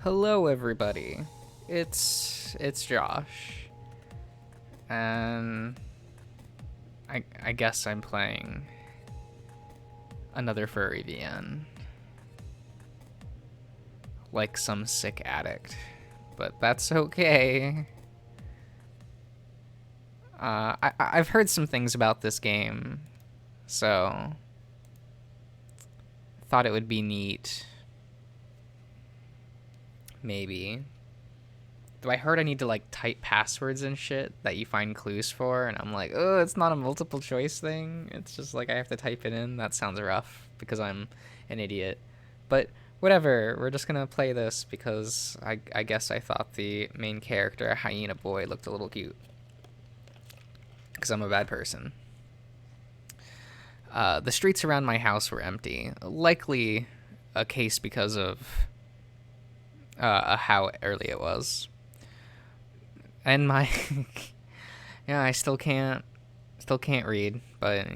Hello, everybody. It's Josh, and I guess I'm playing another furry VN, like some sick addict, but that's okay. I've heard some things about this game, so thought it would be neat. Maybe. Though I heard I need to like type passwords and shit that you find clues for, and I'm like, oh, it's not a multiple choice thing. It's just like I have to type it in. That sounds rough because I'm an idiot. But whatever, we're just gonna play this because I guess I thought the main character, Hyena Boy, looked a little cute. Because I'm a bad person. The streets around my house were empty. Likely a case because of how early it was. And my yeah, I still can't read, but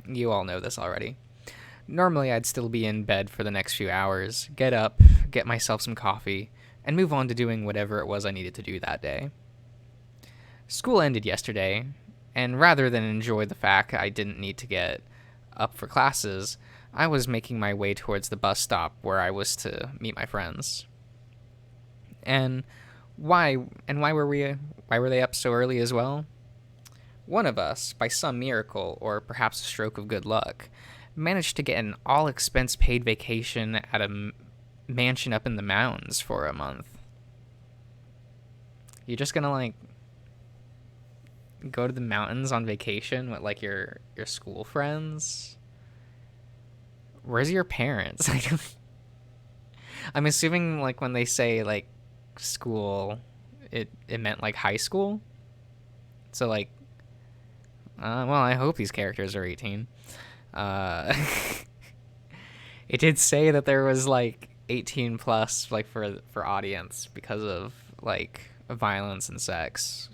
you all know this already. Normally I'd still be in bed for the next few hours, get up, get myself some coffee, and move on to doing whatever it was I needed to do that day. School ended yesterday, and rather than enjoy the fact I didn't need to get up for classes, I was making my way towards the bus stop where I was to meet my friends. And why were they up so early as well? One of us, by some miracle or perhaps a stroke of good luck, managed to get an all-expense paid vacation at a mansion up in the mountains for a month. You're just gonna like go to the mountains on vacation with like your school friends? Where's your parents? I'm assuming like when they say like school, it meant like high school. So like, well, I hope these characters are 18. It did say that there was like 18 plus like for audience because of like violence and sex.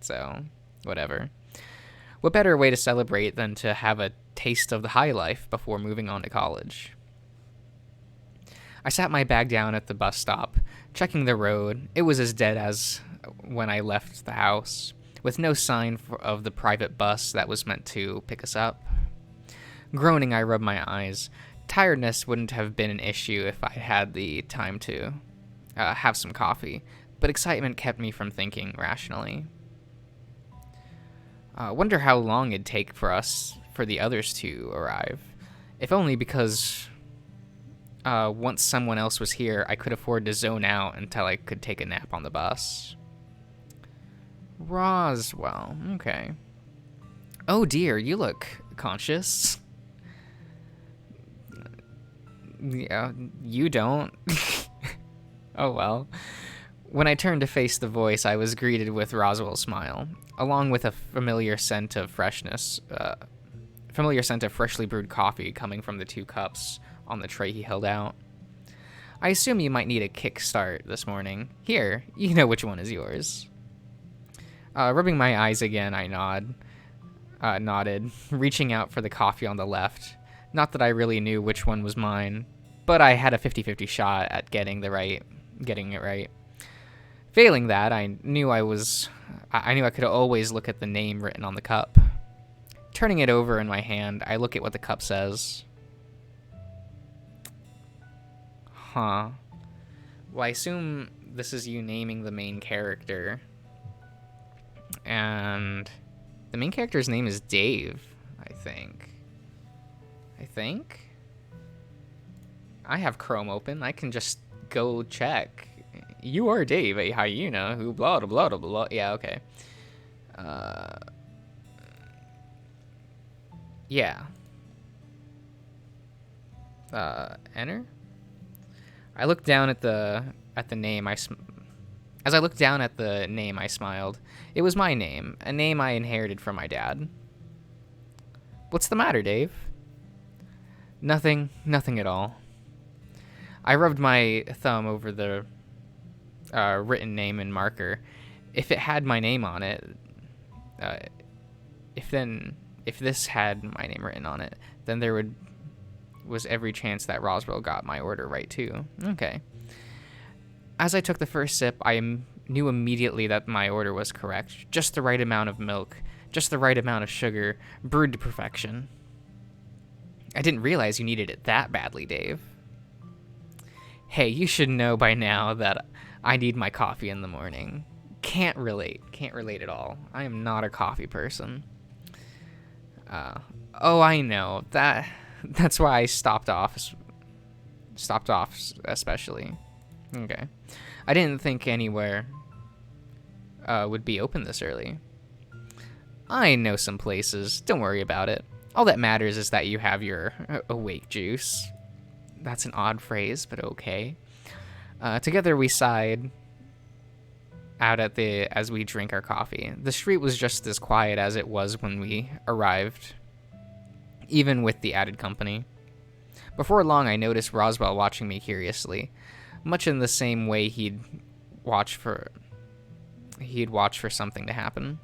So whatever. What better way to celebrate than to have a taste of the high life before moving on to college? I sat my bag down at the bus stop, checking the road. It was as dead as when I left the house, with no sign of the private bus that was meant to pick us up. Groaning, I rubbed my eyes. Tiredness wouldn't have been an issue if I had the time to have some coffee, but excitement kept me from thinking rationally. Wonder how long it'd take for the others to arrive. If only because once someone else was here, I could afford to zone out until I could take a nap on the bus. Roswell, okay. Oh dear, you look conscious. Yeah, you don't. Oh well. When I turned to face the voice, I was greeted with Roswell's smile, along with a familiar scent of freshly brewed coffee coming from the 2 cups on the tray he held out. I assume you might need a kickstart this morning. Here, you know which one is yours. Rubbing my eyes again, I nodded, reaching out for the coffee on the left. Not that I really knew which one was mine, but I had a 50-50 shot at getting it right. Failing that, I knew I could always look at the name written on the cup. Turning it over in my hand, I look at what the cup says. Huh. Well, I assume this is you naming the main character. And the main character's name is Dave, I think. I have Chrome open. I can just go check. You are Dave, a hyena who blah blah blah blah. Yeah, okay. Yeah. Enter. I looked down at the name. As I looked down at the name, I smiled. It was my name, a name I inherited from my dad. What's the matter, Dave? Nothing at all. I rubbed my thumb over the written name in marker. If it had my name on it, if this had my name written on it, then there was every chance that Roswell got my order right too. Okay. As I took the first sip, knew immediately that my order was correct. Just the right amount of milk, just the right amount of sugar, brewed to perfection. I didn't realize you needed it that badly, Dave. Hey, you should know by now that I need my coffee in the morning. Can't relate at all. I am not a coffee person. Oh, I know. That's why I stopped off especially. Okay. I didn't think anywhere would be open this early. I know some places. Don't worry about it. All that matters is that you have your awake juice. That's an odd phrase, but okay. Together we sighed out as we drink our coffee. The street was just as quiet as it was when we arrived, even with the added company. Before long, I noticed Roswell watching me curiously, much in the same way he'd watch for something to happen.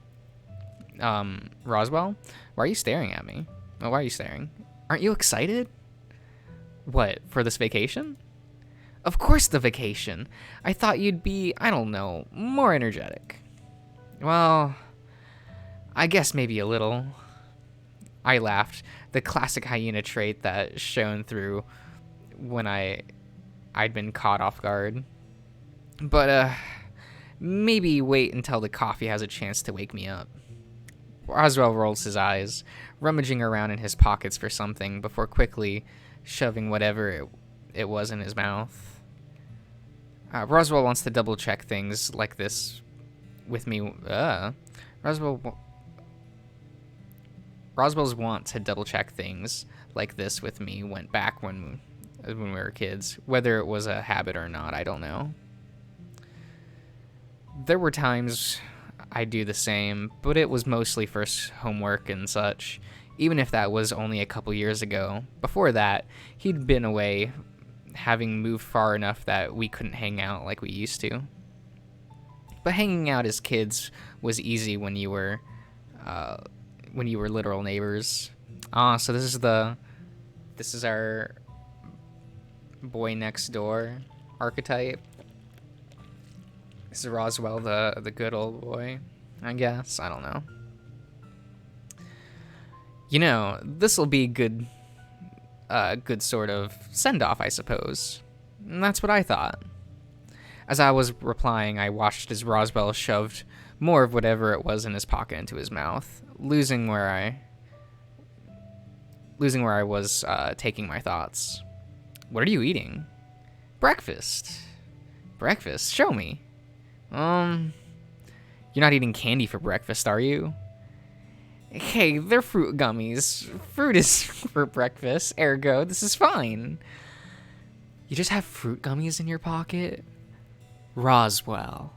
Roswell, why are you staring at me? Oh, why are you staring? Aren't you excited? What, for this vacation? Of course the vacation. I thought you'd be, I don't know, more energetic. Well, I guess maybe a little. I laughed, the classic hyena trait that shone through when I'd been caught off guard. But, maybe wait until the coffee has a chance to wake me up. Roswell rolls his eyes, rummaging around in his pockets for something before quickly shoving whatever it was in his mouth. Roswell wants to double check things like this with me. Roswell's want to double check things like this with me went back when we were kids. Whether it was a habit or not, I don't know. There were times I'd do the same, but it was mostly for homework and such, even if that was only a couple years ago. Before that, he'd been away, having moved far enough that we couldn't hang out like we used to. But hanging out as kids was easy when you were literal neighbors. So this is our boy next door archetype. This is Roswell, the good old boy, I guess. I don't know. You know, this'll be good sort of send-off, I suppose. And that's what I thought. As I was replying, I watched as Roswell shoved more of whatever it was in his pocket into his mouth, losing where I was taking my thoughts. What are you eating? Breakfast. Breakfast? Show me. You're not eating candy for breakfast, are you? Hey, they're fruit gummies. Fruit is for breakfast, ergo, this is fine. You just have fruit gummies in your pocket? Roswell.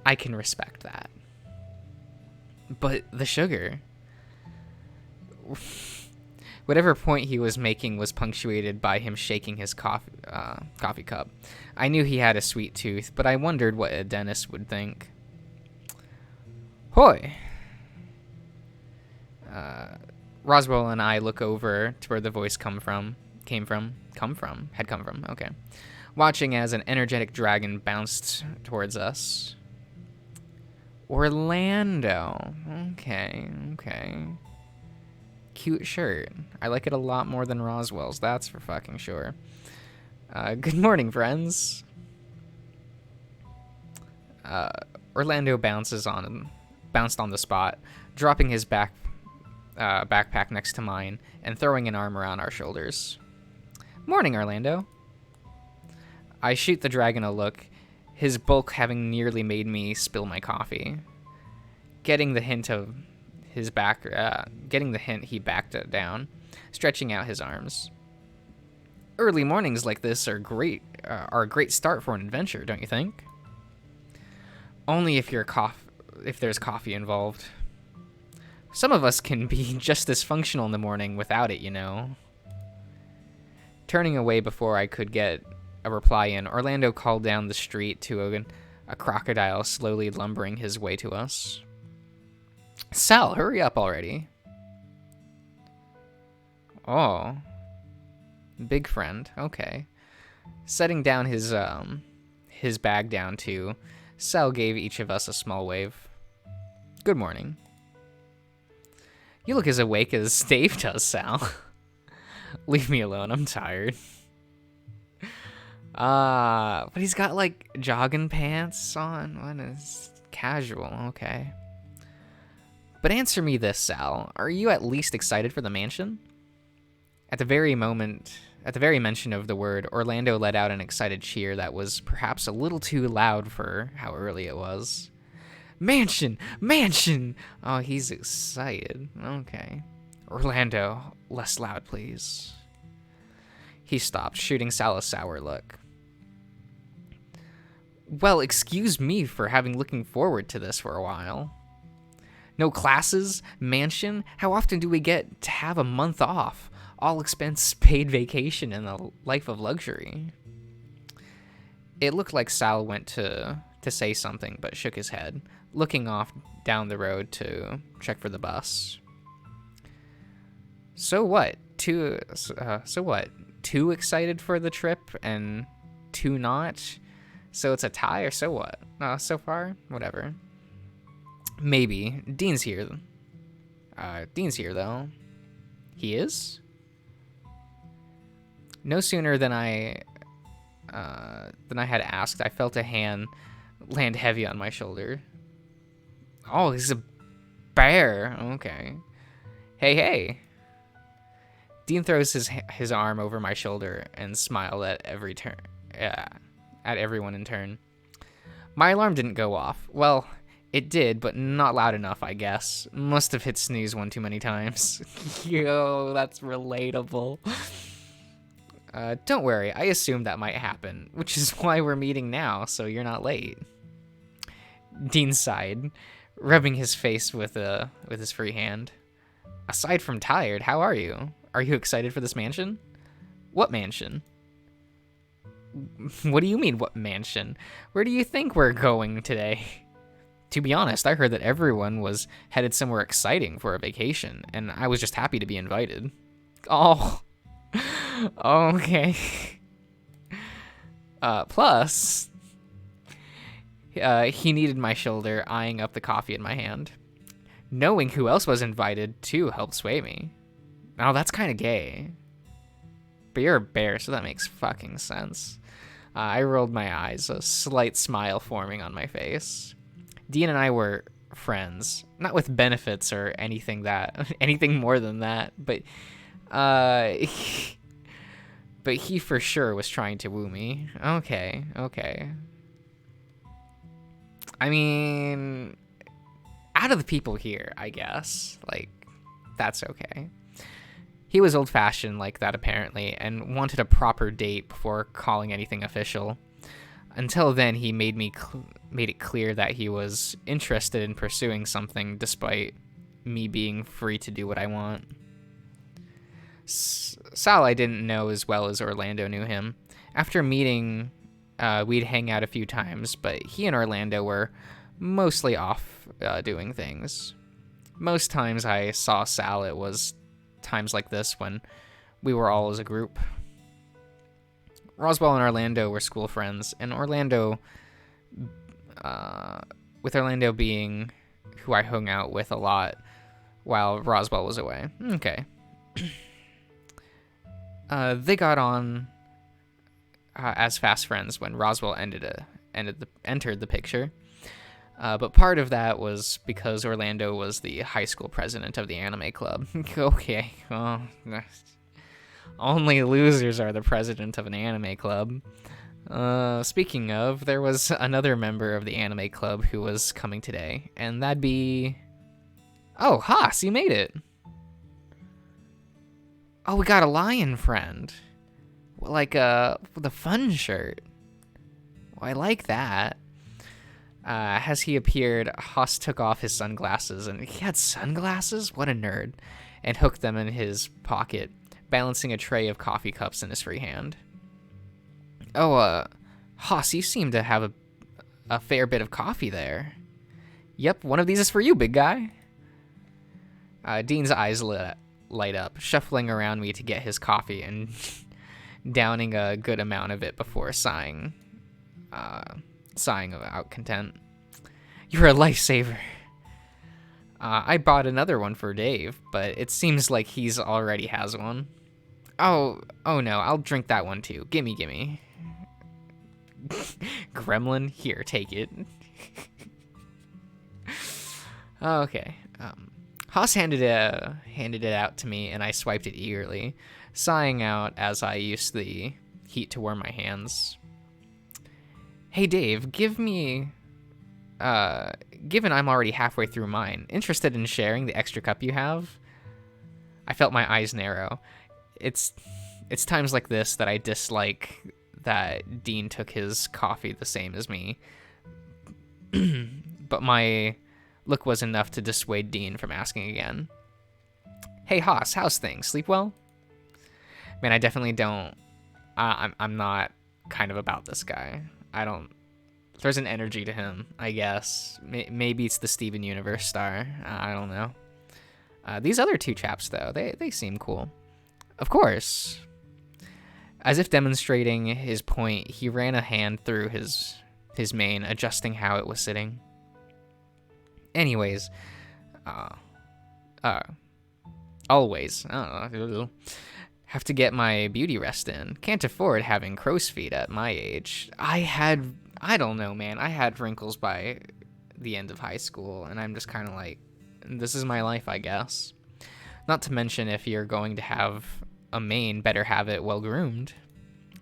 I can respect that. But the sugar. Whatever point he was making was punctuated by him shaking his coffee cup. I knew he had a sweet tooth, but I wondered what a dentist would think. Hoy! Roswell and I look over to where the voice had come from, okay. Watching as an energetic dragon bounced towards us. Orlando. Okay. Cute shirt. I like it a lot more than Roswell's, that's for fucking sure. Good morning, friends. Orlando bounced on the spot, dropping his backpack next to mine and throwing an arm around our shoulders. Morning, Orlando. I shoot the dragon a look, his bulk having nearly made me spill my coffee. Getting the hint, he backed down, stretching out his arms. Early mornings like this are a great start for an adventure, don't you think? Only if there's coffee involved. Some of us can be just as functional in the morning without it, you know. Turning away before I could get a reply in, Orlando called down the street to a crocodile slowly lumbering his way to us. Sal, hurry up already. Oh. Big friend, okay. Setting down his bag down too, Sal gave each of us a small wave. Good morning. You look as awake as Dave does, Sal. Leave me alone, I'm tired. But he's got like jogging pants on. What is casual? Okay. But answer me this, Sal. Are you at least excited for the mansion? At the very mention of the word, Orlando let out an excited cheer that was perhaps a little too loud for how early it was. Mansion! Mansion! Oh, he's excited. Okay. Orlando, less loud, please. He stopped, shooting Sal a sour look. Well, excuse me for having looking forward to this for a while. No classes? Mansion? How often do we get to have a month off? All expense paid vacation in a life of luxury. It looked like Sal went to say something, but shook his head, looking off down the road to check for the bus. So what? Too excited for the trip and too not? So it's a tie, or so what? So far? Whatever. Maybe. Dean's here. Dean's here, though. He is? No sooner than I had asked, I felt a hand land heavy on my shoulder. Oh, he's a bear. Okay. Hey. Dean throws his arm over my shoulder and smiled at everyone in turn. My alarm didn't go off. Well, it did, but not loud enough, I guess. Must have hit snooze one too many times. Yo, that's relatable. Don't worry, I assumed that might happen, which is why we're meeting now, so you're not late. Dean sighed, rubbing his face with his free hand. Aside from tired, how are you? Are you excited for this mansion? What mansion? What do you mean, what mansion? Where do you think we're going today? To be honest, I heard that everyone was headed somewhere exciting for a vacation, and I was just happy to be invited. Oh, okay. Plus, he kneaded my shoulder, eyeing up the coffee in my hand. Knowing who else was invited, too, helped sway me. Oh, that's kind of gay. But you're a bear, so that makes fucking sense. I rolled my eyes, a slight smile forming on my face. Dean and I were friends, not with benefits or anything more than that, but he for sure was trying to woo me. Okay. I mean, out of the people here, I guess, like, that's okay. He was old-fashioned like that, apparently, and wanted a proper date before calling anything official. Until then, he made it clear that he was interested in pursuing something, despite me being free to do what I want. Sal I didn't know as well as Orlando knew him. After meeting, we'd hang out a few times, but he and Orlando were mostly off doing things. Most times I saw Sal, it was times like this when we were all as a group. Roswell and Orlando were school friends, and with Orlando being who I hung out with a lot while Roswell was away. Okay. They got on as fast friends when Roswell entered the picture. But part of that was because Orlando was the high school president of the anime club. Okay. Oh, only losers are the president of an anime club. Speaking of, there was another member of the anime club who was coming today, and that'd be... Oh, Haas, you made it. Oh, we got a lion friend. Like, with a fun shirt. Well, I like that. As he appeared, Haas took off his sunglasses, and he had sunglasses? What a nerd. And hooked them in his pocket, balancing a tray of coffee cups in his free hand. Oh, Haas, you seem to have a fair bit of coffee there. Yep, one of these is for you, big guy. Dean's eyes light up, shuffling around me to get his coffee and downing a good amount of it before sighing out content. You're a lifesaver. I bought another one for Dave, but it seems like he's already has one. Oh no, I'll drink that one too. Gimme. Gremlin, here, take it. Okay. Haas handed it out to me, and I swiped it eagerly, sighing out as I used the heat to warm my hands. Hey Dave, given I'm already halfway through mine, interested in sharing the extra cup you have? I felt my eyes narrow. It's times like this that I dislike that Dean took his coffee the same as me. But my look was enough to dissuade Dean from asking again. Hey Haas, how's things? Sleep well? Man, I definitely don't. I'm not kind of about this guy. I don't. There's an energy to him, I guess. Maybe it's the Steven Universe star. I don't know. These other two chaps, though, they seem cool. Of course. As if demonstrating his point, he ran a hand through his mane, adjusting how it was sitting. Anyways, always, I don't know, have to get my beauty rest in. Can't afford having crow's feet at my age. I don't know, man. I had wrinkles by the end of high school, and I'm just kind of like, this is my life, I guess. Not to mention, if you're going to have a mane, better have it well groomed.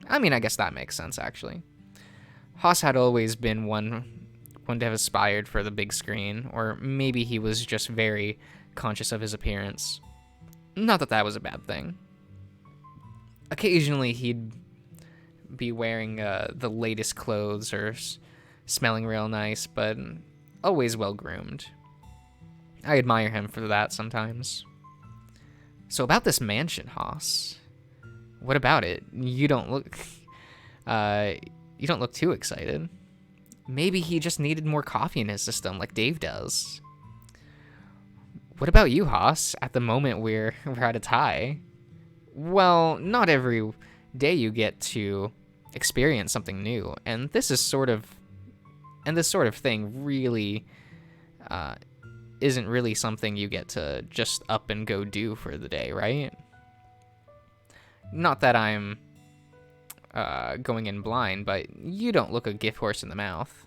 I mean, I guess that makes sense, actually. Haas had always been one to have aspired for the big screen, or maybe he was just very conscious of his appearance. Not that that was a bad thing. Occasionally, he'd be wearing the latest clothes or smelling real nice, but always well groomed. I admire him for that sometimes. So about this mansion, Haas. What about it? You don't look too excited. Maybe he just needed more coffee in his system like Dave does. What about you, Haas? At the moment we're at a tie. Well, not every day you get to experience something new, and this sort of thing really isn't really something you get to just up and go do for the day, right? Not that I'm going in blind, but you don't look a gift horse in the mouth.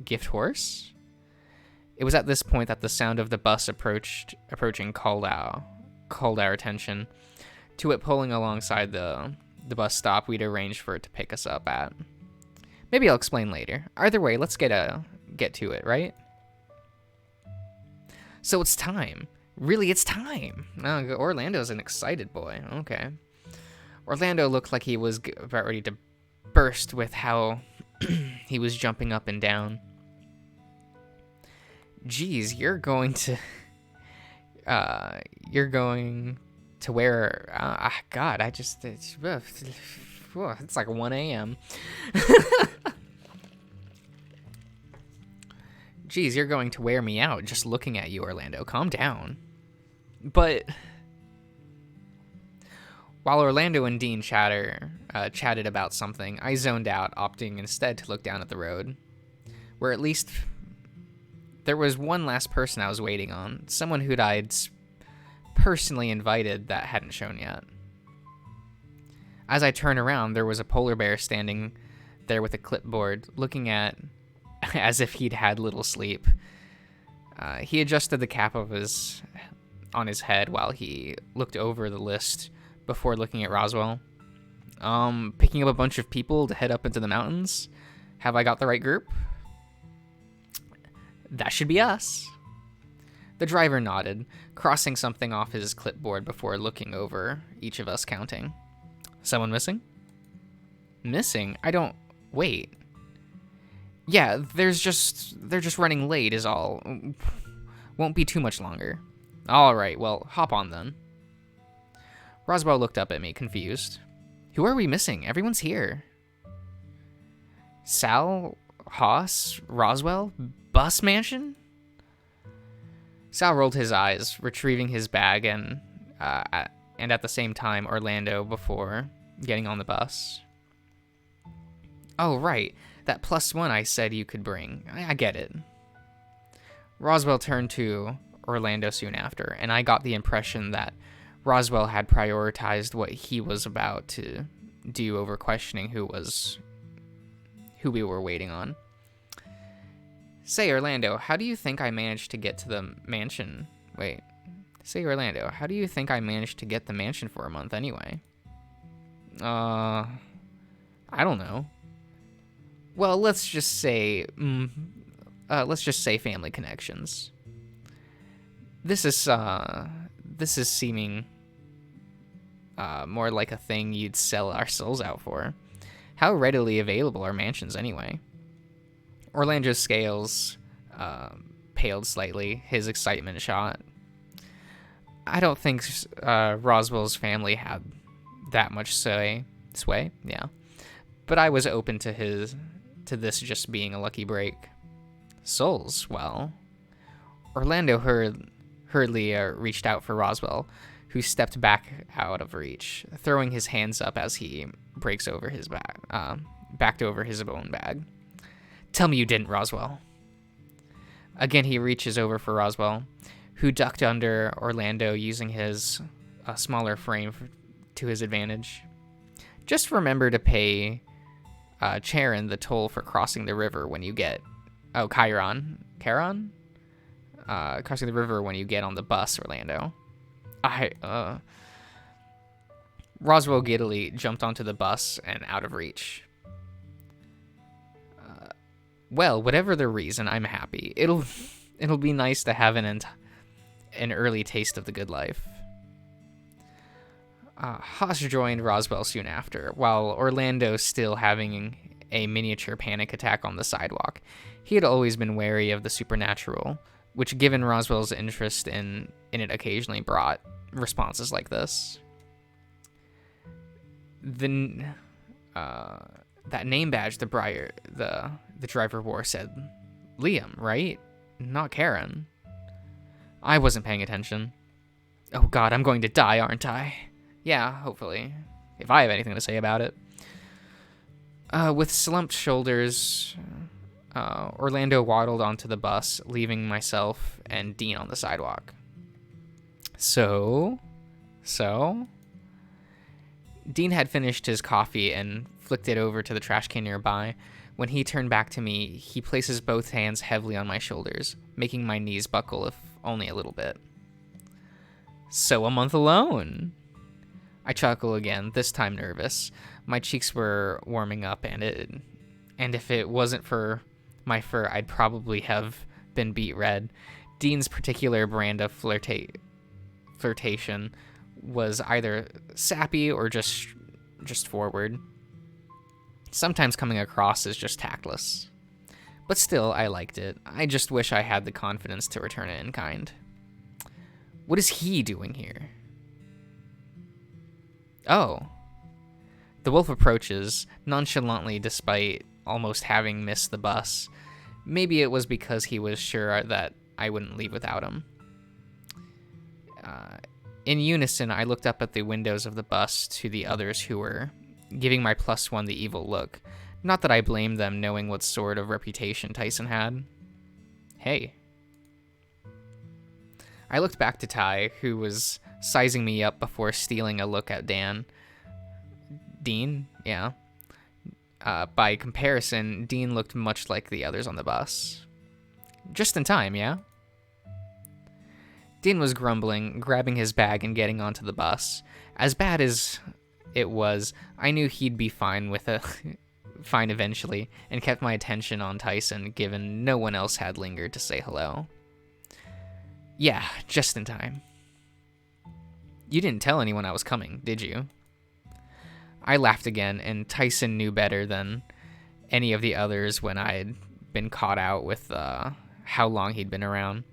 Gift horse? It was at this point that the sound of the bus approaching called our attention to it pulling alongside the bus stop we'd arranged for it to pick us up at. Maybe I'll explain later. Either way, let's get to it, right? So it's time. Really, it's time. Orlando's an excited boy. Okay. Orlando looked like he was about ready to burst with how he was jumping up and down. Geez, you're going to wear, God, it's like 1 a.m. Geez, you're going to wear me out just looking at you, Orlando. Calm down. But while Orlando and Dean chatted about something, I zoned out, opting instead to look down at the road, where at least there was one last person I was waiting on, someone who'd I'd personally invited that hadn't shown yet. As I turned around, there was a polar bear standing there with a clipboard, looking at as if he'd had little sleep. He adjusted the cap on his head while he looked over the list before looking at Roswell. Picking up a bunch of people to head up into the mountains? Have I got the right group? That should be us. The driver nodded, crossing something off his clipboard before looking over each of us, counting. Someone missing? Missing? Wait. Yeah, they're just running late is all. Won't be too much longer. All right, well, hop on then. Roswell looked up at me, confused. Who are we missing? Everyone's here. Sal, Haas, Roswell, bus mansion? Sal rolled his eyes, retrieving his bag, and at the same time Orlando before getting on the bus. Oh, right. That +1 I said you could bring. I get it. Roswell turned to Orlando soon after, and I got the impression that Roswell had prioritized what he was about to do over questioning who we were waiting on. Say, Orlando, how do you think I managed to get to the mansion? Wait. Say, Orlando, how do you think I managed to get the mansion for a month anyway? I don't know. Well, let's just say family connections. This is seeming more like a thing you'd sell our souls out for. How readily available are mansions anyway? Orlando's scales paled slightly, his excitement shot. I don't think Roswell's family had that much sway, yeah. But I was open to this just being a lucky break. Souls, well. Orlando hurriedly reached out for Roswell, who stepped back out of reach, throwing his hands up as he backed over his own bag. Tell me you didn't, Roswell. Again, he reaches over for Roswell, who ducked under Orlando using his smaller frame to his advantage. Just remember to pay Charon the toll for crossing the river when you get... Oh, Charon? Crossing the river when you get on the bus, Orlando. Roswell giddily jumped onto the bus and out of reach. Well, whatever the reason, I'm happy. It'll be nice to have an early taste of the good life. Haas joined Roswell soon after, while Orlando still having a miniature panic attack on the sidewalk. He had always been wary of the supernatural, which, given Roswell's interest in it, occasionally brought responses like this. That name badge the driver wore said Liam, right? Not Karen. I wasn't paying attention. Oh God, I'm going to die, aren't I? Yeah, hopefully. If I have anything to say about it. With slumped shoulders, Orlando waddled onto the bus, leaving myself and Dean on the sidewalk. So? Dean had finished his coffee and flicked it over to the trash can nearby. When he turned back to me, he places both hands heavily on my shoulders, making my knees buckle, if only a little bit. So, a month alone. I chuckle again, this time nervous. My cheeks were warming up, and if it wasn't for my fur, I'd probably have been beet red. Dean's particular brand of flirtation was either sappy or just forward. Sometimes coming across as just tactless. But still, I liked it. I just wish I had the confidence to return it in kind. What is he doing here? Oh. The wolf approaches, nonchalantly despite almost having missed the bus. Maybe it was because he was sure that I wouldn't leave without him. In unison, I looked up at the windows of the bus to the others who were giving my +1 the evil look. Not that I blamed them, knowing what sort of reputation Tyson had. Hey. I looked back to Ty, who was sizing me up before stealing a look at Dan. Dean? Yeah. By comparison, Dean looked much like the others on the bus. Just in time, yeah? Dean was grumbling, grabbing his bag and getting onto the bus. As bad as it was, I knew he'd be fine fine eventually, and kept my attention on Tyson, given no one else had lingered to say hello. Yeah, just in time. You didn't tell anyone I was coming, did you? I laughed again, and Tyson knew better than any of the others when I'd been caught out with how long he'd been around.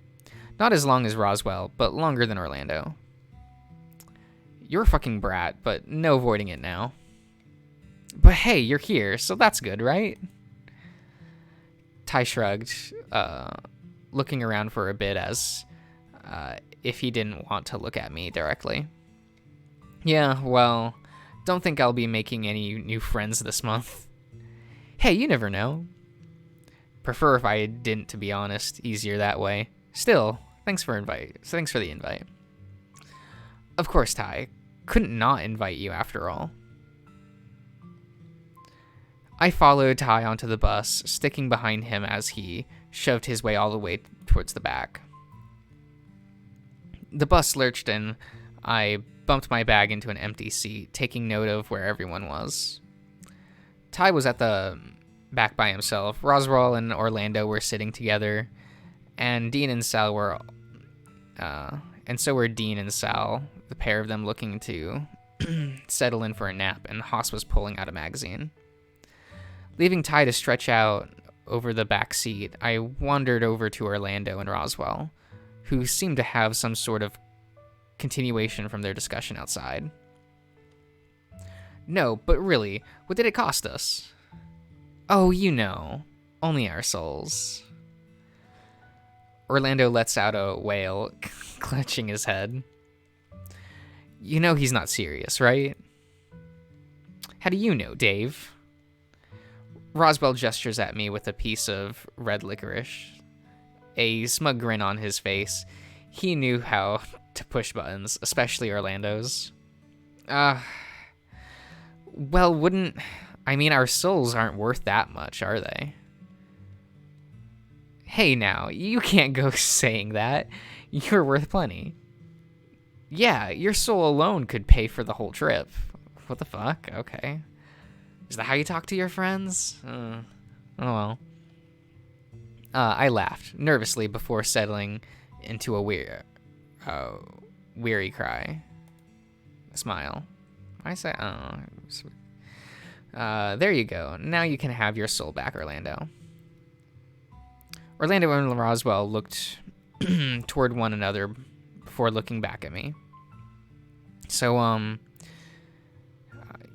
Not as long as Roswell, but longer than Orlando. You're a fucking brat, but no avoiding it now. But hey, you're here, so that's good, right? Ty shrugged, looking around for a bit as if he didn't want to look at me directly. Yeah, well, Don't think I'll be making any new friends this month. Hey, you never know. Prefer if I didn't, to be honest. Easier that way. Still, thanks for the invite. Of course, Ty. Couldn't not invite you after all. I followed Ty onto the bus, sticking behind him as he shoved his way all the way towards the back. The bus lurched and I bumped my bag into an empty seat, taking note of where everyone was. Ty was at the back by himself. Roswell and Orlando were sitting together, and Dean and Sal were, and so were Dean and Sal, the pair of them looking to settle in for a nap, and Haas was pulling out a magazine. Leaving Ty to stretch out over the back seat, I wandered over to Orlando and Roswell, who seemed to have some sort of continuation from their discussion outside. No, but really, what did it cost us? Oh, you know, only our souls. Orlando lets out a wail, clutching his head. You know he's not serious, right? How do you know, Dave? Roswell gestures at me with a piece of red licorice. A smug grin on his face. He knew how to push buttons, especially Orlando's. Well, our souls aren't worth that much, are they? Hey now, you can't go saying that. You're worth plenty. Yeah, your soul alone could pay for the whole trip. What the fuck? Okay. Is that how you talk to your friends? Oh well. I laughed nervously before settling into a weary cry. A smile. I say, there you go. Now you can have your soul back, Orlando. Orlando and Roswell looked toward one another before looking back at me. So,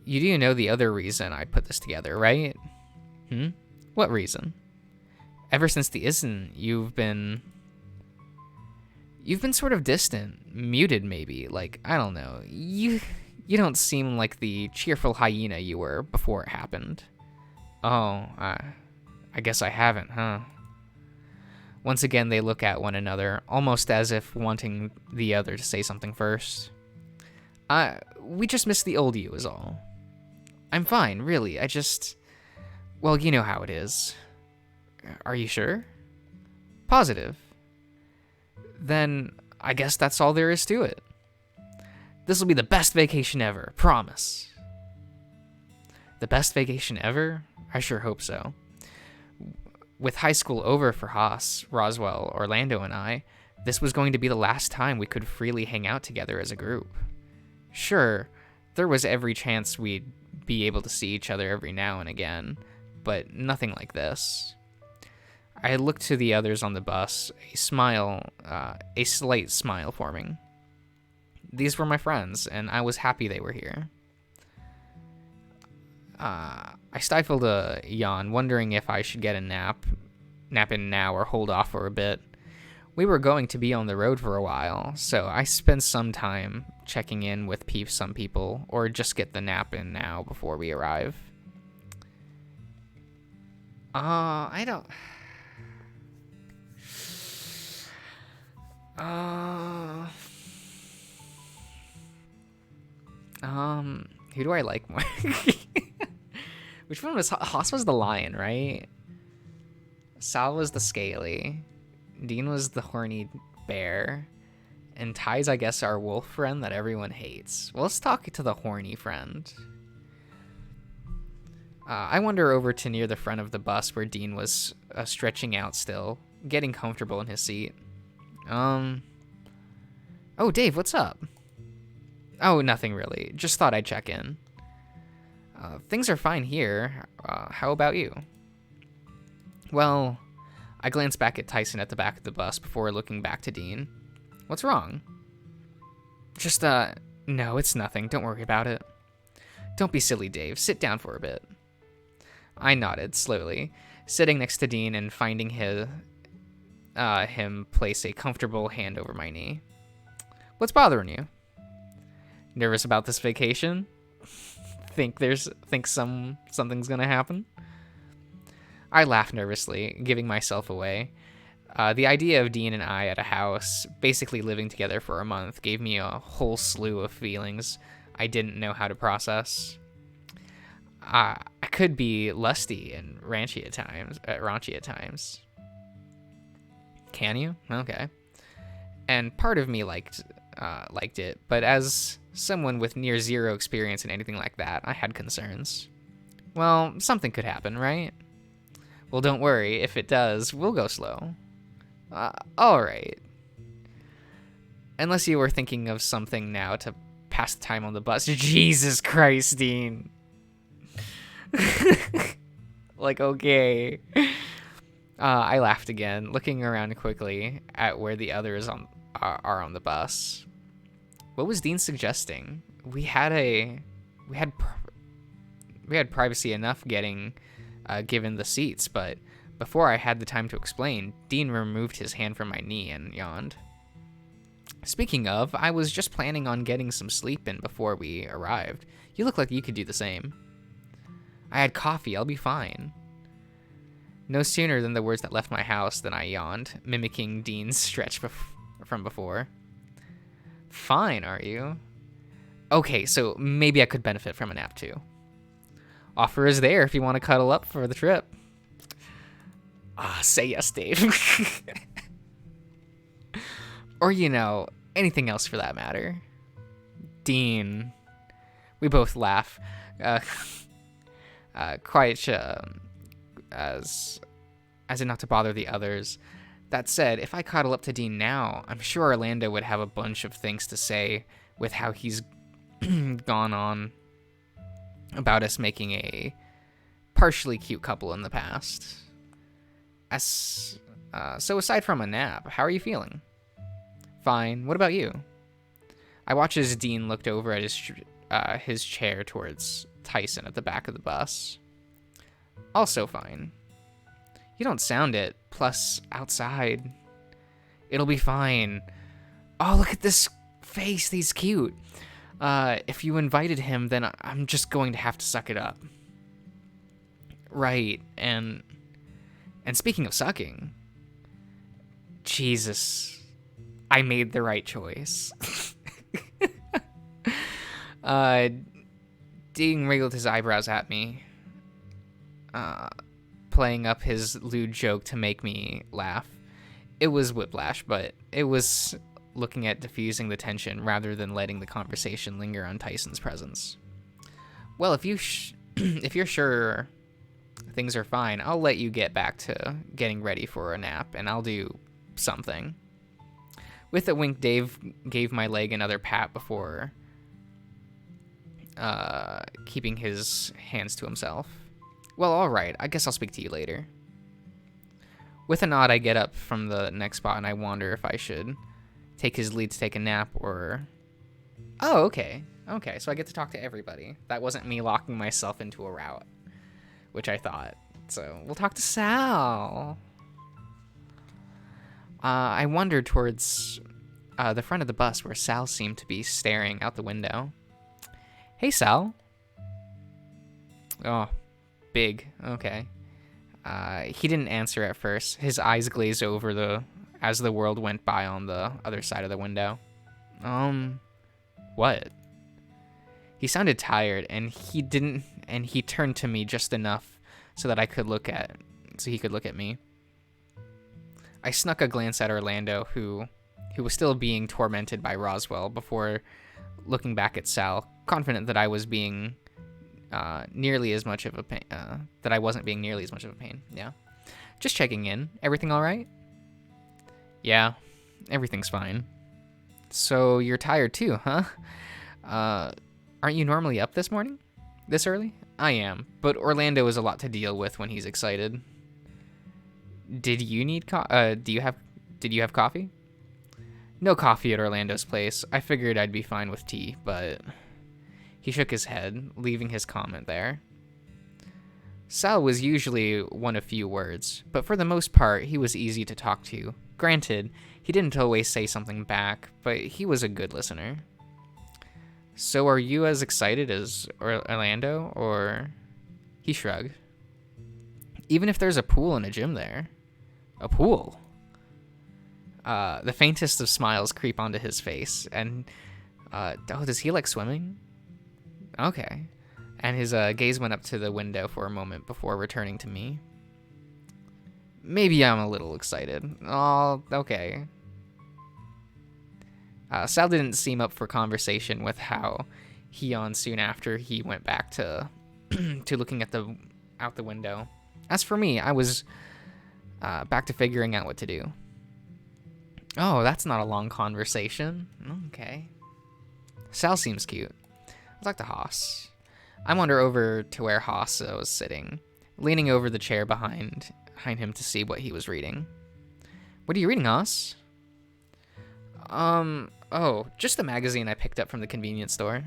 you do know the other reason I put this together, right? What reason? Ever since the Isn't, you've been sort of distant, muted maybe. Like, I don't know. You don't seem like the cheerful hyena you were before it happened. Oh, I guess I haven't, huh? Once again, they look at one another, almost as if wanting the other to say something first. We just miss the old you is all. I'm fine, really. Well, you know how it is. Are you sure? Positive. Then I guess that's all there is to it. This'll be the best vacation ever, promise. The best vacation ever? I sure hope so. With high school over for Haas, Roswell, Orlando, and I, this was going to be the last time we could freely hang out together as a group. Sure, there was every chance we'd be able to see each other every now and again, but nothing like this. I looked to the others on the bus, a slight smile forming. These were my friends, and I was happy they were here. I stifled a yawn, wondering if I should get a nap in now or hold off for a bit. We were going to be on the road for a while, so I spent some time checking in with some people, or just get the nap in now before we arrive. I don't... who do I like more? Which one was Haas? Was the lion, right? Sal was the scaly. Dean was the horny bear. And Ty's, I guess, our wolf friend that everyone hates. Well, let's talk to the horny friend. I wander over to near the front of the bus where Dean was stretching out still, getting comfortable in his seat. Oh, Dave, what's up? Oh, nothing really. Just thought I'd check in. Things are fine here. How about you? Well, I glanced back at Tyson at the back of the bus before looking back to Dean. What's wrong? Just, no, it's nothing. Don't worry about it. Don't be silly, Dave. Sit down for a bit. I nodded slowly, sitting next to Dean and finding him place a comfortable hand over my knee. What's bothering you? Nervous about this vacation? think something's gonna happen. I laughed nervously, giving myself away. The idea of Dean and I at a house, basically living together for a month, gave me a whole slew of feelings I didn't know how to process. I could be lusty and raunchy at times. Can you? Okay. And part of me liked it, but as someone with near zero experience in anything like that, I had concerns. Well, something could happen, right? Well, don't worry. If it does, we'll go slow. All right. Unless you were thinking of something now to pass the time on the bus. Jesus Christ, Dean. Like, okay. I laughed again, looking around quickly at where the others are on the bus. What was Dean suggesting? We had privacy enough getting given the seats, but before I had the time to explain, Dean removed his hand from my knee and yawned. Speaking of, I was just planning on getting some sleep in before we arrived. You look like you could do the same. I had coffee, I'll be fine. No sooner than the words that left my house than I yawned, mimicking Dean's stretch from before. Fine, are you? Okay, so maybe I could benefit from a nap too. Offer is there if you want to cuddle up for the trip. Say yes, Dave. Or, anything else for that matter. Dean. We both laugh. Quite as in not to bother the others. That said, if I cuddle up to Dean now, I'm sure Orlando would have a bunch of things to say with how he's gone on about us making a partially cute couple in the past. So aside from a nap, how are you feeling? Fine. What about you? I watched as Dean looked over at his chair towards Tyson at the back of the bus. Also fine. You don't sound it. Plus, outside. It'll be fine. Oh, look at this face. He's cute. If you invited him, then I'm just going to have to suck it up. Right, and speaking of sucking, Jesus, I made the right choice. Dean wriggled his eyebrows at me, playing up his lewd joke to make me laugh. It was whiplash, but it was looking at diffusing the tension rather than letting the conversation linger on Tyson's presence. Well, if you're sure things are fine, I'll let you get back to getting ready for a nap, and I'll do something. With a wink, Dave gave my leg another pat before keeping his hands to himself. Well, all right. I guess I'll speak to you later. With a nod, I get up from the next spot, and I wonder if I should take his lead to take a nap or... Oh, okay. Okay, so I get to talk to everybody. That wasn't me locking myself into a route, which I thought. So we'll talk to Sal. I wandered towards the front of the bus where Sal seemed to be staring out the window. Hey, Sal. Oh, big. Okay. He didn't answer at first. His eyes glazed over as the world went by on the other side of the window. What? He sounded tired, and he turned to me just enough so he could look at me. I snuck a glance at Orlando, who was still being tormented by Roswell, before looking back at Sal, confident that I was being nearly as much of a pain. That I wasn't being nearly as much of a pain. Yeah, just checking in. Everything all right? Yeah, everything's fine. So you're tired too, huh? Aren't you normally up this morning? This early? I am, but Orlando is a lot to deal with when he's excited. Did you need did you have coffee? No coffee at Orlando's place. I figured I'd be fine with tea, but he shook his head, leaving his comment there. Sal was usually one of few words, but for the most part, he was easy to talk to. Granted, he didn't always say something back, but he was a good listener. So are you as excited as Orlando, or... He shrugged. Even if there's a pool and a gym there. A pool? The faintest of smiles creep onto his face, and... does he like swimming? Okay. And his gaze went up to the window for a moment before returning to me. Maybe I'm a little excited. Oh, okay. Sal didn't seem up for conversation with how he yawned soon after he went back to to looking out the window. As for me, I was back to figuring out what to do. Oh, that's not a long conversation. Okay. Sal seems cute. I'd talk to Haas. I wander over to where Haas was sitting, leaning over the chair behind him to see what he was reading. What are you reading, Haas? Oh, just the magazine I picked up from the convenience store.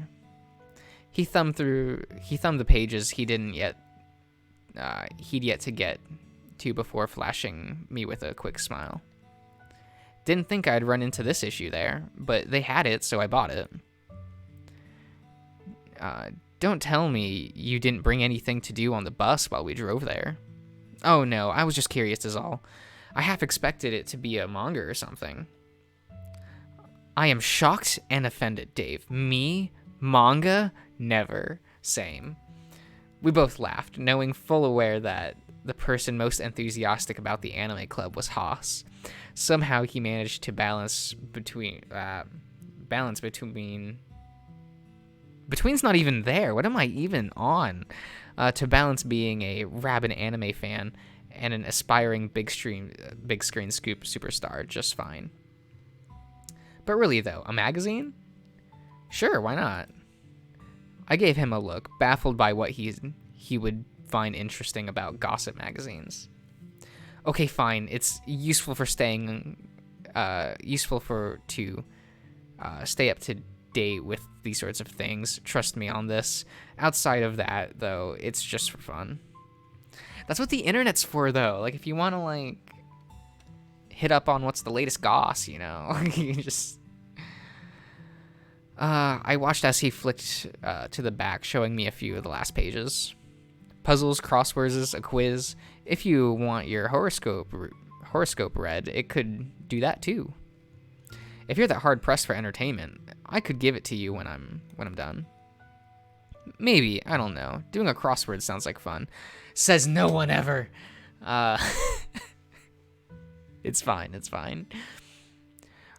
He thumbed the pages he'd yet to get to before flashing me with a quick smile. Didn't think I'd run into this issue there, but they had it, so I bought it. Don't tell me you didn't bring anything to do on the bus while we drove there. Oh no, I was just curious is all. I half expected it to be a manga or something. I am shocked and offended, Dave. Me? Manga? Never. Same. We both laughed, knowing full aware that the person most enthusiastic about the anime club was Haas. Somehow he managed to balance between... Between's not even there. What am I even on? To balance being a rabid anime fan and an aspiring big screen scoop superstar just fine. But really, though, a magazine? Sure, why not? I gave him a look, baffled by what he would find interesting about gossip magazines. Okay, fine. It's useful for stay up to date with these sorts of things. Trust me on this. Outside of that, though, it's just for fun. That's what the internet's for, though. Like, if you want to, like, hit up on what's the latest goss, you know, you just... I watched as he flicked to the back, showing me a few of the last pages. Puzzles, crosswords, a quiz. If you want your horoscope read, it could do that too. If you're that hard pressed for entertainment, I could give it to you when I'm done. Maybe, I don't know. Doing a crossword sounds like fun. Says no one ever. It's fine.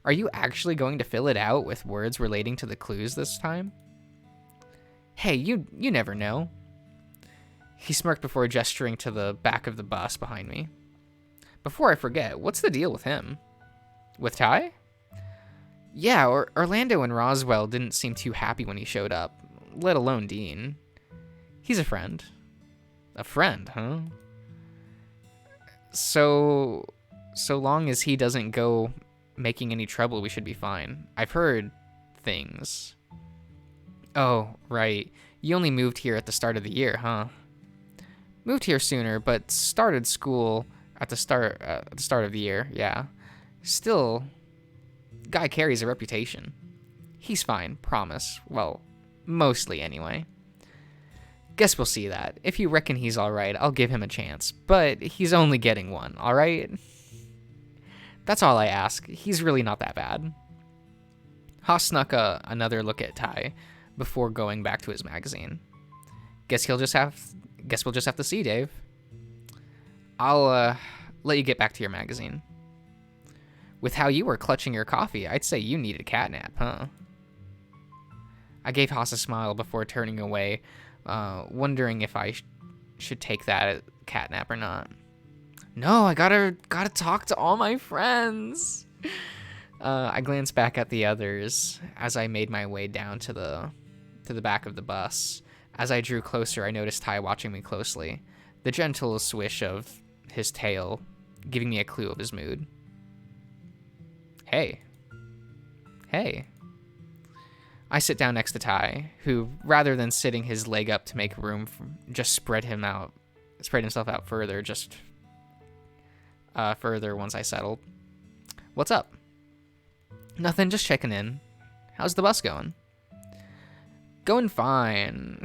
Are you actually going to fill it out with words relating to the clues this time? Hey, you never know. He smirked before gesturing to the back of the bus behind me. Before I forget, what's the deal with him? With Ty? Yeah, Orlando and Roswell didn't seem too happy when he showed up, let alone Dean. He's a friend. A friend, huh? So long as he doesn't go making any trouble, we should be fine. I've heard things. Oh, right. You only moved here at the start of the year, huh? Moved here sooner, but started school at the start of the year, yeah. Still, guy carries a reputation. He's fine, promise. Well, mostly anyway. Guess we'll see that. If you reckon he's alright, I'll give him a chance. But he's only getting one, alright? That's all I ask. He's really not that bad. Haas snuck another look at Ty before going back to his magazine. Guess we'll just have to see, Dave. I'll let you get back to your magazine. With how you were clutching your coffee, I'd say you needed a catnap, huh? I gave Haas a smile before turning away, wondering if I should take that catnap or not. No, I gotta talk to all my friends. I glanced back at the others as I made my way down to the back of the bus. As I drew closer, I noticed Ty watching me closely, the gentle swish of his tail giving me a clue of his mood. Hey. I sit down next to Ty, who, rather than sitting his leg up to make room, just spread himself out further, further once I settled. What's up? Nothing, just checking in. How's the bus going? Going fine.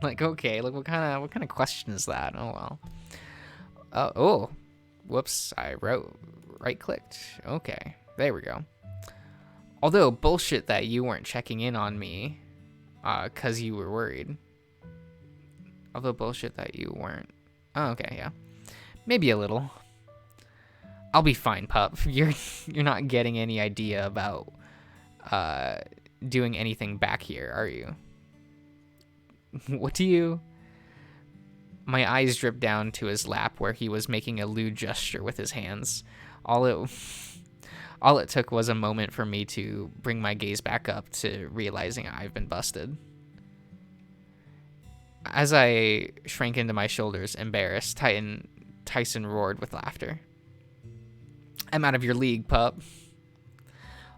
Like, okay, like what kind of question is that? Oh well. Oh, whoops! I right clicked. Okay, there we go. Although bullshit that you weren't checking in on me, cause you were worried. Although bullshit that you weren't. Oh, okay, yeah, maybe a little. I'll be fine, pup. You're not getting any idea about doing anything back here, are you? What do you? My eyes dripped down to his lap where he was making a lewd gesture with his hands. All it took was a moment for me to bring my gaze back up to realizing I've been busted. As I shrank into my shoulders, embarrassed, Tyson roared with laughter. I'm out of your league, pup.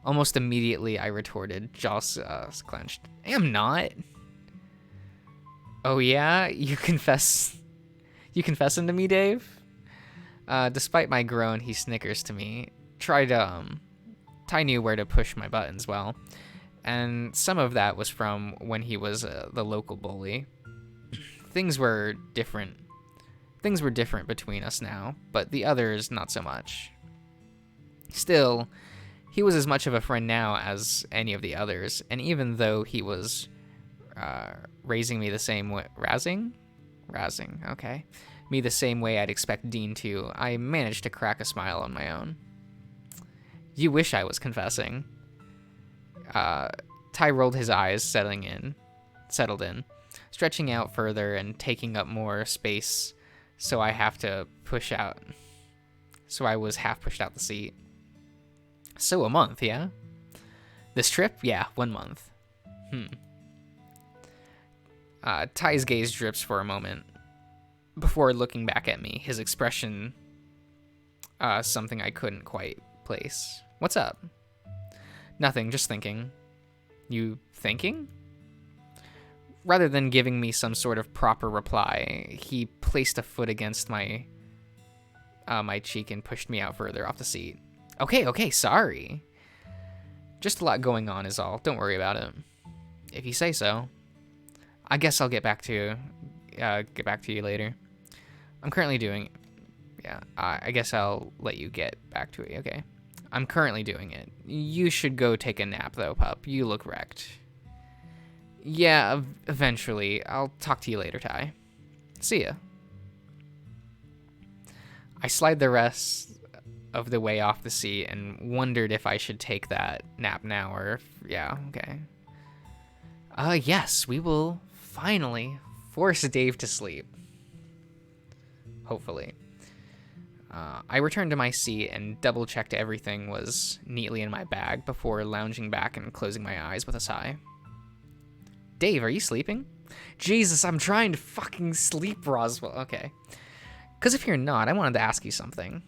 Almost immediately, I retorted, jaws clenched. I am not. Oh yeah? You confessing to me, Dave? Despite my groan, he snickers to me. Ty knew where to push my buttons well, and some of that was from when he was the local bully. Things were different between us now, but the others not so much. Still, he was as much of a friend now as any of the others, and even though he was raising me the same way, razzing, okay, me the same way I'd expect Dean to, I managed to crack a smile on my own. You wish I was confessing. Ty rolled his eyes, settled in, stretching out further and taking up more space, so I was half pushed out the seat. So a month, yeah? This trip? Yeah, 1 month. Ty's gaze drips for a moment before looking back at me, his expression something I couldn't quite place. What's up? Nothing, just thinking. You thinking? Rather than giving me some sort of proper reply, he placed a foot against my cheek and pushed me out further off the seat. Okay, sorry. Just a lot going on is all. Don't worry about it. If you say so. I guess I'll get back to you later. I'm currently doing... Yeah, I guess I'll let you get back to it, okay? I'm currently doing it. You should go take a nap, though, pup. You look wrecked. Yeah, eventually. I'll talk to you later, Ty. See ya. I slide the rest of the way off the seat and wondered if I should take that nap now or... Yeah, okay. Yes, we will finally force Dave to sleep. Hopefully. I returned to my seat and double-checked everything was neatly in my bag before lounging back and closing my eyes with a sigh. Dave, are you sleeping? Jesus, I'm trying to fucking sleep, Roswell. Okay. Because if you're not, I wanted to ask you something.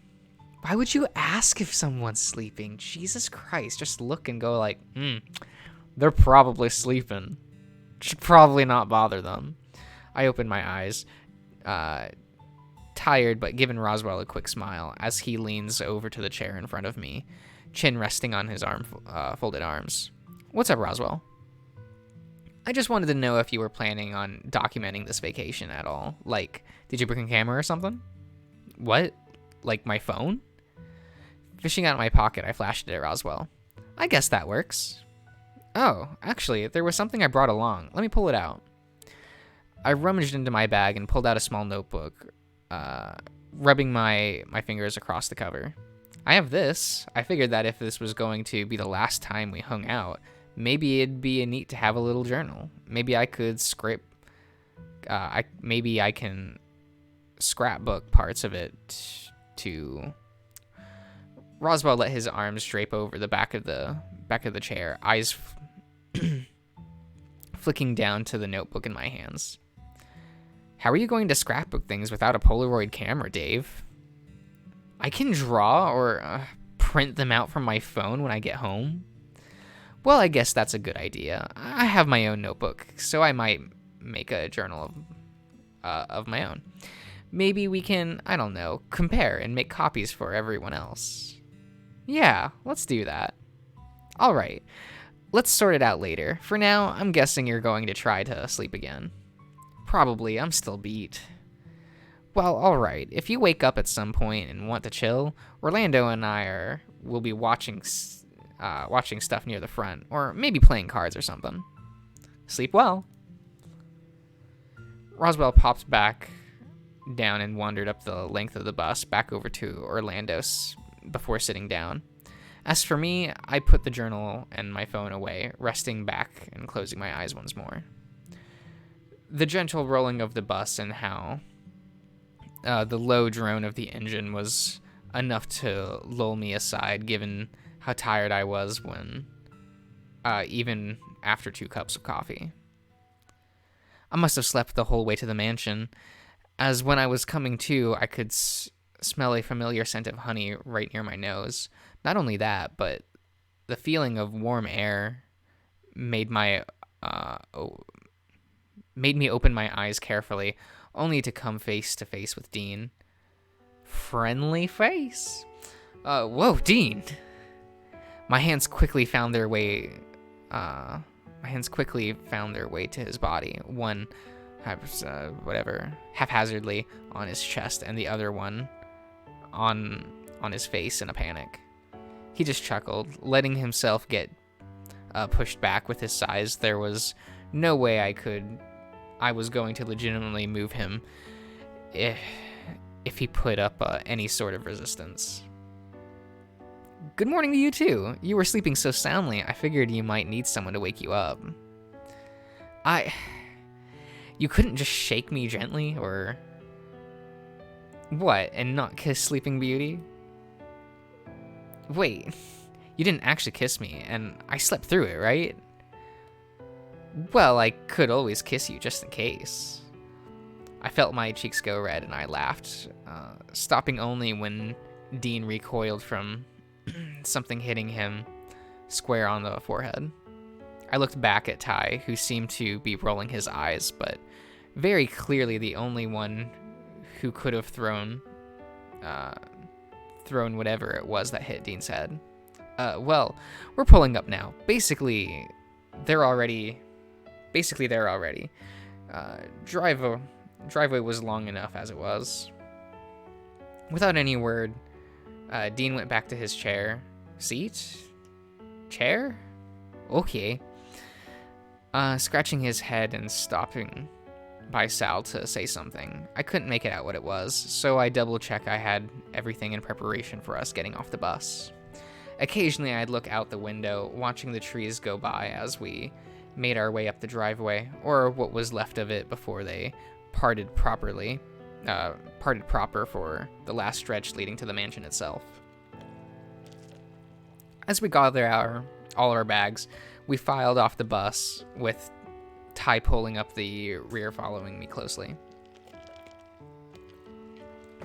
Why would you ask if someone's sleeping? Jesus Christ, just look and go like, they're probably sleeping. Should probably not bother them. I opened my eyes, tired but giving Roswell a quick smile as he leans over to the chair in front of me, chin resting on his folded arms. What's up, Roswell? I just wanted to know if you were planning on documenting this vacation at all. Like, did you bring a camera or something? What? Like my phone? Fishing out of my pocket, I flashed it at Roswell. I guess that works. Oh, actually, there was something I brought along. Let me pull it out. I rummaged into my bag and pulled out a small notebook, rubbing my fingers across the cover. I have this. I figured that if this was going to be the last time we hung out, maybe it'd be neat to have a little journal. Maybe I could maybe I can scrapbook parts of it to... Roswell let his arms drape over the back of the chair, eyes flicking down to the notebook in my hands. How are you going to scrapbook things without a Polaroid camera, Dave? I can draw or print them out from my phone when I get home. Well, I guess that's a good idea. I have my own notebook, so I might make a journal of my own. Maybe we can, I don't know, compare and make copies for everyone else. Yeah, let's do that. All right. Let's sort it out later. For now, I'm guessing you're going to try to sleep again. Probably, I'm still beat. Well, alright. If you wake up at some point and want to chill, Orlando and will be watching stuff near the front, or maybe playing cards or something. Sleep well. Roswell popped back down and wandered up the length of the bus back over to Orlando's before sitting down. As for me, I put the journal and my phone away, resting back and closing my eyes once more. The gentle rolling of the bus and how the low drone of the engine was enough to lull me aside, given how tired I was when, even after 2 cups of coffee. I must have slept the whole way to the mansion, as when I was coming to, I could smell a familiar scent of honey right near my nose. Not only that, but the feeling of warm air made me open my eyes carefully, only to come face to face with Dean. Friendly face. Whoa, Dean. My hands quickly found their way to his body. One haphazardly on his chest, and the other one on his face in a panic. He just chuckled, letting himself get pushed back with his size. There was no way I was going to legitimately move him if he put up any sort of resistance. Good morning to you too. You were sleeping so soundly, I figured you might need someone to wake you up. You couldn't just shake me gently, or what, and not kiss Sleeping Beauty? Wait, you didn't actually kiss me, and I slept through it, right? Well, I could always kiss you just in case. I felt my cheeks go red and I laughed, stopping only when Dean recoiled from something hitting him square on the forehead. I looked back at Ty, who seemed to be rolling his eyes, but very clearly the only one who could have thrown whatever it was that hit Dean's head. Well, we're pulling up now. Basically, they're already. Driveway was long enough as it was. Without any word, Dean went back to his seat? Chair? Okay. Scratching his head and stopping by Sal to say something. I couldn't make it out what it was, so I double-checked I had everything in preparation for us getting off the bus. Occasionally, I'd look out the window, watching the trees go by as we made our way up the driveway, or what was left of it before they parted proper for the last stretch leading to the mansion itself. As we gathered all our bags, we filed off the bus, with Ty pulling up the rear following me closely.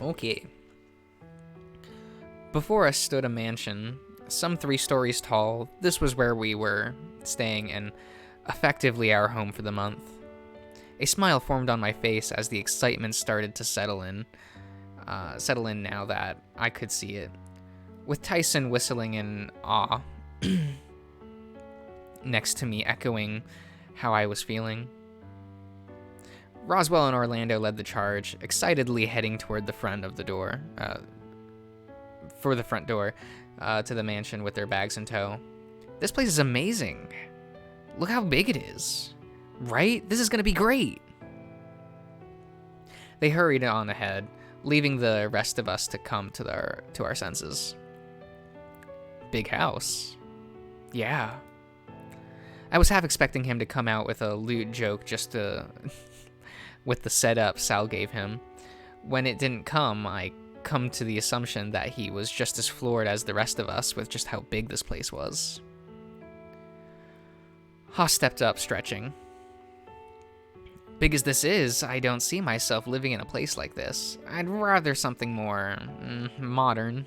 Okay. Before us stood a mansion, some 3 stories tall. This was where we were staying, and effectively our home for the month. A smile formed on my face as the excitement started to settle in now that I could see it. With Tyson whistling in awe next to me, echoing how I was feeling. Roswell and Orlando led the charge, excitedly heading toward the front of the door, to the mansion with their bags in tow. This place is amazing. Look how big it is. Right? This is gonna be great. They hurried on ahead, leaving the rest of us to come to our senses. Big house. Yeah. I was half expecting him to come out with a lewd joke just with the setup Sal gave him. When it didn't come, I come to the assumption that he was just as floored as the rest of us with just how big this place was. Haas stepped up, stretching. Big as this is, I don't see myself living in a place like this. I'd rather something more modern.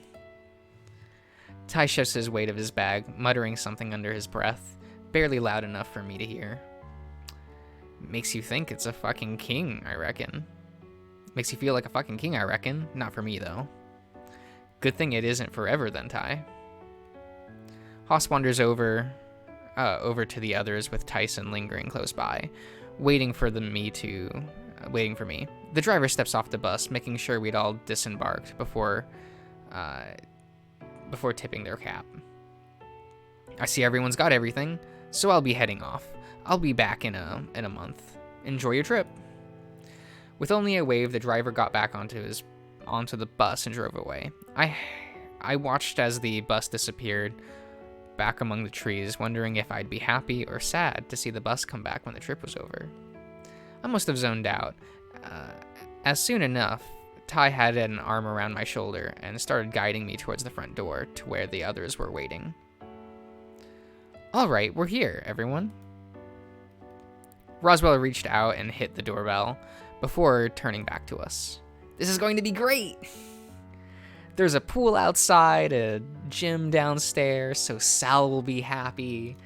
Ty shifts his weight of his bag, muttering something under his breath, barely loud enough for me to hear. Makes you think it's a fucking king, I reckon. Makes you feel like a fucking king, I reckon. Not for me, though. Good thing it isn't forever then, Ty. Haas wanders over over to the others with Tyson lingering close by, waiting for me. The driver steps off the bus, making sure we'd all disembarked before tipping their cap. I see everyone's got everything, so I'll be heading off. I'll be back in a month. Enjoy your trip. With only a wave, the driver got back onto the bus and drove away. I watched as the bus disappeared back among the trees, wondering if I'd be happy or sad to see the bus come back when the trip was over. I must have zoned out. As soon enough, Ty had an arm around my shoulder and started guiding me towards the front door to where the others were waiting. All right, we're here, everyone. Roswell reached out and hit the doorbell before turning back to us. This is going to be great! There's a pool outside, a gym downstairs, so Sal will be happy.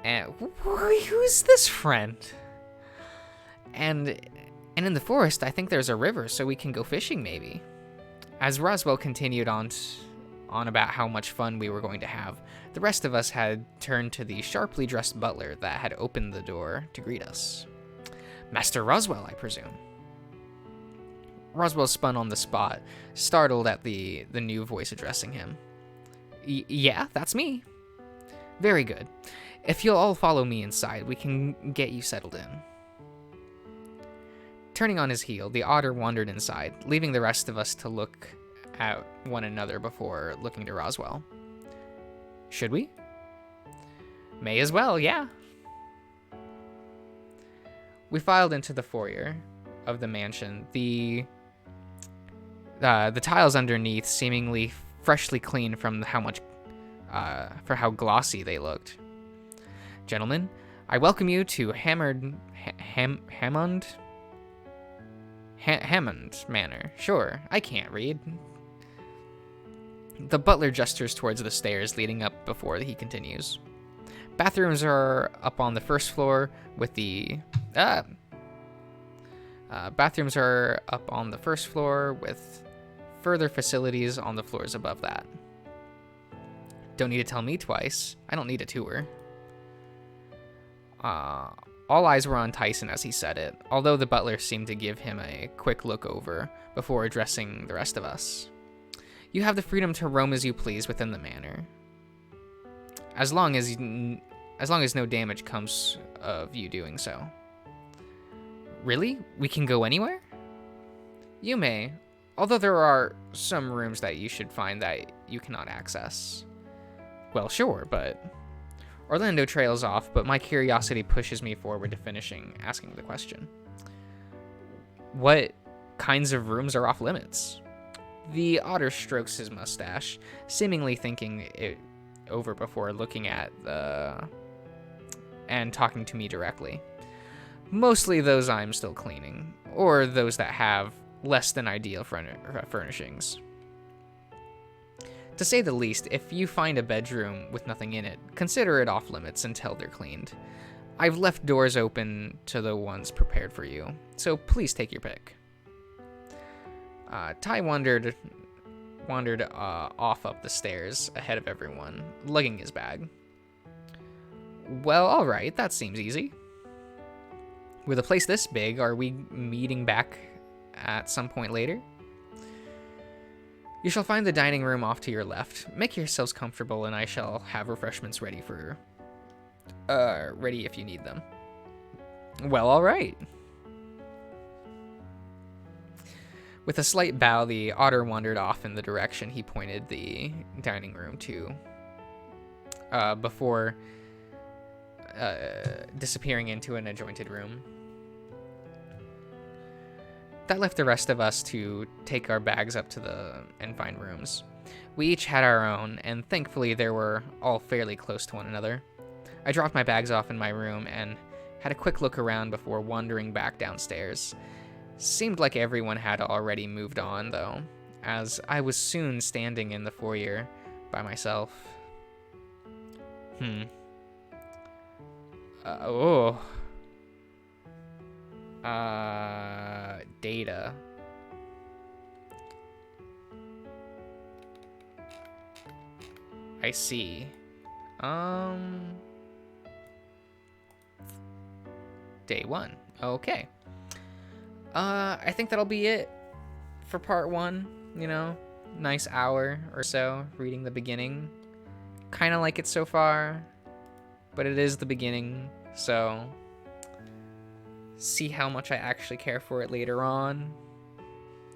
And who's this friend? And in the forest, I think there's a river, so we can go fishing maybe. As Roswell continued on about how much fun we were going to have, the rest of us had turned to the sharply dressed butler that had opened the door to greet us. Master Roswell, I presume. Roswell spun on the spot, startled at the new voice addressing him. Yeah, that's me. Very good. If you'll all follow me inside, we can get you settled in. Turning on his heel, the otter wandered inside, leaving the rest of us to look at one another before looking to Roswell. Should we? May as well, yeah. We filed into the foyer of the mansion, the tiles underneath seemingly freshly clean from how glossy they looked. Gentlemen, I welcome you to Hammond Manor. Sure, I can't read. The butler gestures towards the stairs leading up before he continues. Bathrooms are up on the first floor with further facilities on the floors above that. Don't need to tell me twice. I don't need a tour. All eyes were on Tyson as he said it, although the butler seemed to give him a quick look over before addressing the rest of us. You have the freedom to roam as you please within the manor, as long as no damage comes of you doing so. Really? We can go anywhere? You may, although there are some rooms that you should find that you cannot access. Well, sure, but... Orlando trails off, but my curiosity pushes me forward to finishing asking the question. What kinds of rooms are off limits? The otter strokes his mustache, seemingly thinking it over before looking at and talking to me directly. Mostly those I'm still cleaning, or those that have less than ideal furnishings. To say the least, if you find a bedroom with nothing in it, consider it off limits until they're cleaned. I've left doors open to the ones prepared for you, so please take your pick. Ty wandered off up the stairs ahead of everyone, lugging his bag. Well, alright, that seems easy. With a place this big, are we meeting back at some point later? You shall find the dining room off to your left. Make yourselves comfortable, and I shall have refreshments ready if you need them. Well, alright. With a slight bow, the otter wandered off in the direction he pointed the dining room to, before disappearing into an adjoining room. That left the rest of us to take our bags up and find rooms. We each had our own, and thankfully they were all fairly close to one another. I dropped my bags off in my room and had a quick look around before wandering back downstairs. Seemed like everyone had already moved on, though, as I was soon standing in the foyer by myself. Data. I see. day 1. Okay. I think that'll be it for part 1, you know? Nice hour or so reading the beginning. Kind of like it so far, but it is the beginning, so see how much I actually care for it later on.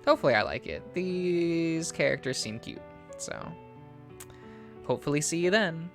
Hopefully I like it. These characters seem cute, so hopefully see you then.